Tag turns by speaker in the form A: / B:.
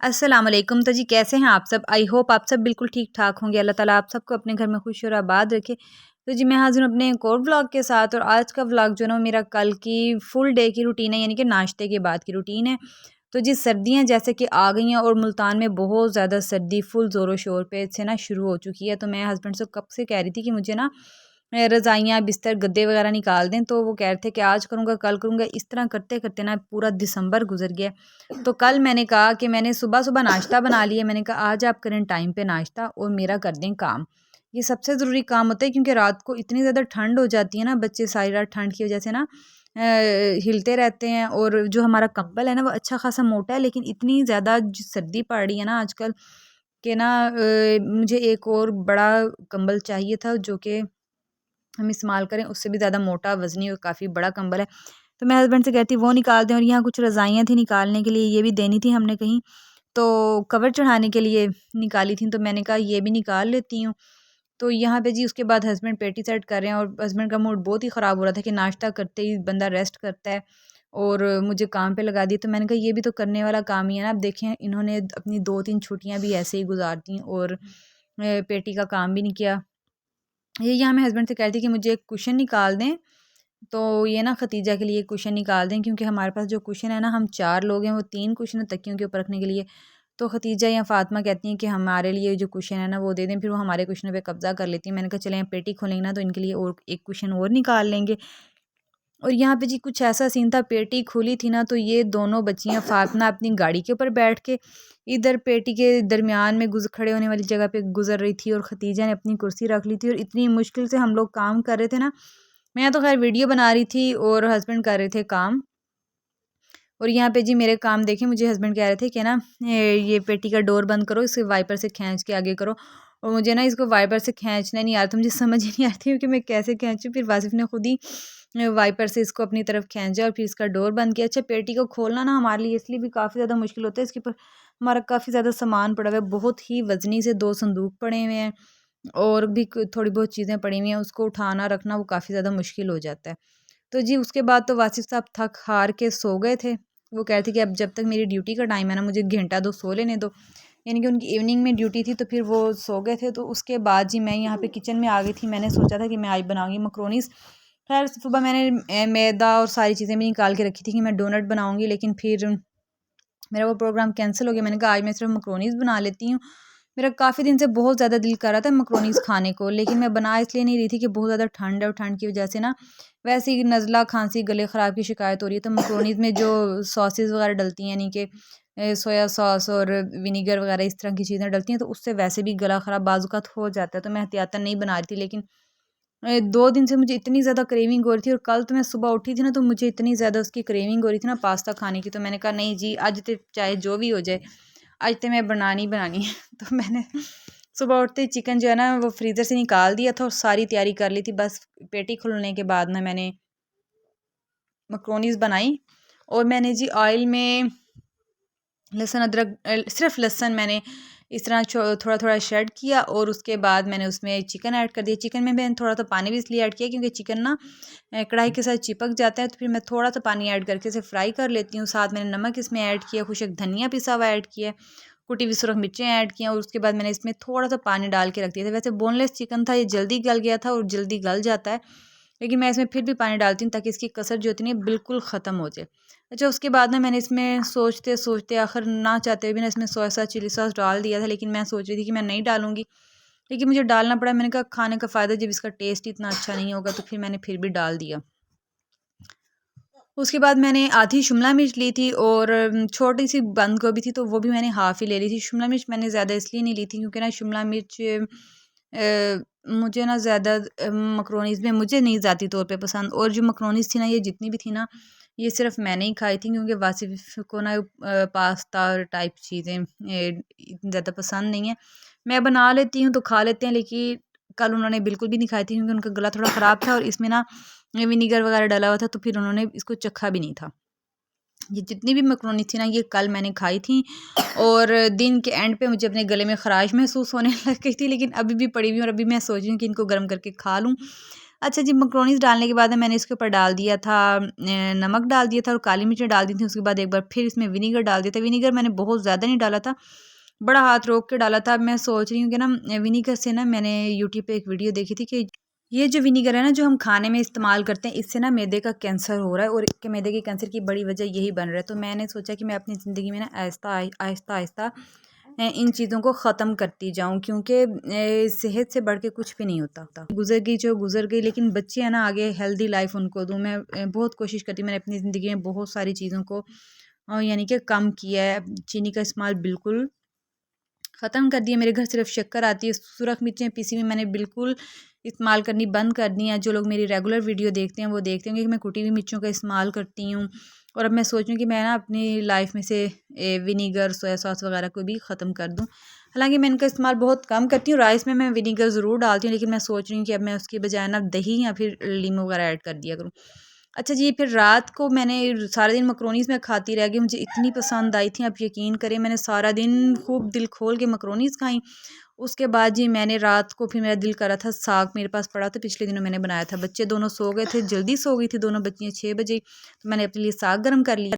A: अस्सलाम वालेकुम। तो जी कैसे हैं आप सब? आई होप आप सब बिल्कुल ठीक ठाक होंगे। अल्लाह ताला आप सबको अपने घर में खुश और आबाद रखे। तो जी मैं हाज़िर हूँ अपने एक और व्लॉग के साथ। और आज का व्लॉग जो है ना मेरा कल की फुल डे की रूटीन है, यानी कि नाश्ते के बाद की रूटीन है। तो जी सर्दियाँ जैसे कि आ गई हैं और मुल्तान में बहुत ज़्यादा सर्दी फुल ज़ोरों शोर पे से ना शुरू हो चुकी है। तो मैं हस्बैंड से कब से कह रही थी कि मुझे ना रज़ाइयाँ, बिस्तर, गद्दे वगैरह निकाल दें। तो वो कह रहे थे कि आज करूँगा, कल करूँगा। इस तरह करते-करते ना पूरा दिसंबर गुज़र गया। तो कल मैंने कहा कि मैंने सुबह-सुबह नाश्ता बना लिया। मैंने कहा आज आप करें टाइम पे नाश्ता और मेरा कर दें काम। ये सबसे ज़रूरी काम होता है, क्योंकि रात को इतनी ज़्यादा ठंड हो जाती है ना, बच्चे सारी रात ठंड की वज़ह से ना हिलते रहते हैं। और जो हमारा कंबल है ना वो अच्छा खासा मोटा है, लेकिन इतनी ज़्यादा सर्दी पड़ रही है ना आजकल कि ना मुझे एक और बड़ा कंबल चाहिए था जो कि हम इस्तेमाल करें, उससे भी ज़्यादा मोटा, वज़नी और काफ़ी बड़ा कंबल है। तो मैं हस्बैंड से कहती वो निकाल दें। और यहाँ कुछ रज़ाइयाँ थी निकालने के लिए, ये भी देनी थी हमने कहीं, तो कवर चढ़ाने के लिए निकाली थी। तो मैंने कहा ये भी निकाल लेती हूँ। तो यहाँ पे जी उसके बाद हस्बैंड पेटी सेट कर रहे हैं और हस्बैंड का मूड बहुत ही ख़राब हो रहा था कि नाश्ता करते ही बंदा रेस्ट करता है और मुझे काम पे लगा दिया। तो मैंने कहा ये भी तो करने वाला काम ही है ना। अब देखें इन्होंने अपनी 2-3 छुट्टियाँ भी ऐसे ही गुजार दी और पेटी का काम भी नहीं किया। ये यहाँ मैं हस्बैंड से कह रही थी कि मुझे एक कुशन निकाल दें। तो ये ना खतीजा के लिए कुशन निकाल दें, क्योंकि हमारे पास जो कुशन है ना, हम 4 लोग हैं, वो 3 कुशन है तकियों के ऊपर रखने के लिए। तो खतीजा या फ़ातिमा कहती हैं कि हमारे लिए जो कुशन है ना वो दे दें, फिर वो हमारे कुशनों पे कब्ज़ा कर लेती हैं। मैंने कहा चलें पेटी खोलेंगे ना तो इनके लिए और एक कुशन और निकाल लेंगे। और यहाँ पे जी कुछ ऐसा सीन था, पेटी खुली थी ना तो ये दोनों बच्चियाँ फ़ातिमा अपनी गाड़ी के ऊपर बैठ के इधर पेटी के दरमियान में खड़े होने वाली जगह पे गुज़र रही थी और खतीजा ने अपनी कुर्सी रख ली थी। और इतनी मुश्किल से हम लोग काम कर रहे थे ना, मैं तो खैर वीडियो बना रही थी और हस्बैंड कर रहे थे काम। और यहाँ पे जी मेरे काम देखें, मुझे हस्बैंड कह रहे थे कि ना ये पेटी का डोर बंद करो, इसे वाइपर से खींच के आगे करो। और मुझे ना इसको वाइपर से खींचना नहीं आ रहा था, मुझे समझ ही नहीं आती कि मैं कैसे खींचूँ। फिर वासिफ ने खुद ही वाइपर से इसको अपनी तरफ खींचा और फिर इसका डोर बंद किया। अच्छा, पेटी को खोलना ना हमारे लिए इसलिए भी काफ़ी ज़्यादा मुश्किल होता है, इसके ऊपर हमारा काफ़ी ज़्यादा सामान पड़ा हुआ है, बहुत ही वज़नी से 2 संदूक पड़े हुए हैं और भी थोड़ी बहुत चीज़ें पड़ी हुई हैं, उसको उठाना रखना वो काफ़ी ज़्यादा मुश्किल हो जाता है। तो जी उसके बाद तो वासिफ़ साहब थक हार के सो गए थे। वो कह रहे थे कि अब जब तक मेरी ड्यूटी का टाइम है ना, मुझे घंटा 2 सो लेने दो। यानी कि उनकी इवनिंग में ड्यूटी थी, तो फिर वो सो गए थे। तो उसके बाद जी मैं यहाँ पे किचन में आ गई थी। मैंने सोचा था कि मैं आज बनाऊँगी मकरोनीज़। ख़ैर सुबह मैंने मैदा और सारी चीज़ें भी निकाल के रखी थी कि मैं डोनट बनाऊँगी, लेकिन फिर मेरा वो प्रोग्राम कैंसल हो गया। मैंने कहा आज मैं सिर्फ़ मकरोनीज़ बना लेती हूँ। मेरा काफ़ी दिन से बहुत ज़्यादा दिल कर रहा था मकरोनीज़ खाने को, लेकिन मैं बना इसलिए नहीं रही थी कि बहुत ज़्यादा ठंड है और ठंड की वजह से ना वैसे ही नज़ला, खांसी, गले ख़राब की शिकायत हो रही है। तो मकरोनीज़ में जो सॉसेज़ वगैरह डलती हैं, यानी कि सोया सॉस और विनेगर वगैरह इस तरह की चीज़ें डलती हैं, तो उससे वैसे भी गला ख़राब बाज़-औक़ात हो जाता है। तो मैं एहतियातन नहीं बना रही थी, लेकिन 2 दिन से मुझे इतनी ज़्यादा क्रेविंग हो रही थी और कल तो मैं सुबह उठी थी ना तो मुझे इतनी ज़्यादा उसकी क्रेविंग हो रही थी ना पास्ता खाने की। तो मैंने कहा नहीं जी, आज तो चाहे जो भी हो जाए, आज तो मैं बनानी बनानी है। तो मैंने सुबह उठते ही चिकन जो है ना वो फ्रीज़र से निकाल दिया था और सारी तैयारी कर ली थी। बस पेटी खुलने के बाद ना मैंने मैक्रोनीज़ बनाई। और मैंने जी ऑयल में लहसुन अदरक सिर्फ लहसुन मैंने इस तरह थोड़ा-थोड़ा शेड किया और उसके बाद मैंने उसमें चिकन ऐड कर दिया। चिकन में मैंने थोड़ा-सा पानी भी इसलिए ऐड किया क्योंकि चिकन ना कढ़ाई के साथ चिपक जाता है, तो फिर मैं थोड़ा-सा पानी ऐड करके इसे फ्राई कर लेती हूँ। साथ मैंने नमक इसमें ऐड किया, खुशक धनिया पिसा हुआ ऐड किया, कुटी हुई सुरख मिर्चें ऐड की और उसके बाद मैंने इसमें थोड़ा-सा पानी डाल के रख दिया था। वैसे बोनलेस चिकन था, ये जल्दी गल गया था और जल्दी गल जाता है, लेकिन मैं इसमें फिर भी पानी डालती हूँ ताकि इसकी कसर जो होती है ना बिल्कुल ख़त्म हो जाए। अच्छा, उसके बाद ना मैंने इसमें सोचते-सोचते आखिर ना चाहते हुए भी ना इसमें सोया सॉस, चिली सॉस डाल दिया था, लेकिन मैं सोच रही थी कि मैं नहीं डालूँगी, लेकिन मुझे डालना पड़ा। मैंने कहा खाने का फ़ायदा जब इसका टेस्ट इतना अच्छा नहीं होगा, तो फिर मैंने फिर भी डाल दिया। उसके बाद मैंने आधी शिमला मिर्च ली थी और छोटी-सी बंद गोभी थी, तो वो भी मैंने हाफ़ ही ले ली थी। शिमला मिर्च मैंने ज़्यादा इसलिए नहीं ली थी क्योंकि ना शिमला मिर्च मुझे ना ज़्यादा मकरोनीज़ में मुझे नहीं ज़ाती तौर पे पसंद। और जो मकरोनीज़ थी ना, ये जितनी भी थी ना, ये सिर्फ़ मैंने ही खाई थी क्योंकि वासिफ़ को ना पास्ता टाइप चीज़ें इतनी ज़्यादा पसंद नहीं है। मैं बना लेती हूँ तो खा लेते हैं, लेकिन कल उन्होंने बिल्कुल भी नहीं खाई थी क्योंकि उनका गला थोड़ा ख़राब था और इसमें ना विनेगर वगैरह डला हुआ था, तो फिर उन्होंने इसको चखा भी नहीं था। ये जितनी भी मैक्रोनी थी ना, ये कल मैंने खाई थी और दिन के एंड पे मुझे अपने गले में ख़राश महसूस होने लग गई थी, लेकिन अभी भी पड़ी हुई हूँ और अभी मैं सोच रही हूँ कि इनको गर्म करके खा लूँ। अच्छा जी, मैक्रोनीज़ डालने के बाद मैंने इसके ऊपर डाल दिया था नमक डाल दिया था और काली मिर्चें डाल दी थी। उसके बाद एक बार फिर इसमें विनेगर डाल दिया था। विनेगर मैंने बहुत ज़्यादा नहीं डाला था, बड़ा हाथ रोक के डाला था। अब मैं सोच रही हूँ कि ना विनेगर से ना मैंने यूट्यूब पे एक वीडियो देखी थी कि ये जो विनेगर है ना जो हम खाने में इस्तेमाल करते हैं, इससे ना मैदे का कैंसर हो रहा है और के मैदे के कैंसर की बड़ी वजह यही बन रहा है। तो मैंने सोचा कि मैं अपनी ज़िंदगी में ना आहिस्ता आहिस्ता इन चीज़ों को ख़त्म करती जाऊँ, क्योंकि सेहत से बढ़ के कुछ भी नहीं होता। गुज़र गई जो गुज़र गई, लेकिन बच्चे हैं ना, आगे हेल्दी लाइफ उनको दूँ। मैं बहुत कोशिश करती हूँ, मैंने अपनी ज़िंदगी में बहुत सारी चीज़ों को यानी कि कम किया है। चीनी का इस्तेमाल बिल्कुल ख़त्म कर दिया। मेरे घर सिर्फ शक्कर आती है। सुरख मिर्चें पीसी हुई मैंने बिल्कुल इस्तेमाल करनी बंद कर दी हैं। जो लोग मेरी रेगुलर वीडियो देखते हैं वो देखते होंगे कि मैं कुटी हुई मिर्चों का इस्तेमाल करती हूँ। और अब मैं सोच रही हूँ कि मैं ना अपनी लाइफ में से विनीगर, सोया सॉस वगैरह को भी ख़त्म कर दूँ। हालांकि मैं इनका इस्तेमाल बहुत कम करती हूँ। राइस में मैं विनीगर ज़रूर डालती हूँ, लेकिन मैं सोच रही हूँ कि अब मैं उसकी बजाय ना दही या फिर लीमू वगैरह ऐड कर दिया करूँ। अच्छा जी, फिर रात को मैंने सारा दिन मकरोनीज़ में खाती रह गई। मुझे इतनी पसंद आई थी, आप यकीन करें, मैंने सारा दिन खूब दिल खोल के मकरोनीज़ खाई। उसके बाद जी मैंने रात को फिर मेरा दिल करा था, साग मेरे पास पड़ा था, पिछले दिनों मैंने बनाया था। बच्चे दोनों सो गए थे, जल्दी सो गई थी दोनों बच्चियाँ 6 बजे, तो मैंने अपने लिए साग गर्म कर लिया।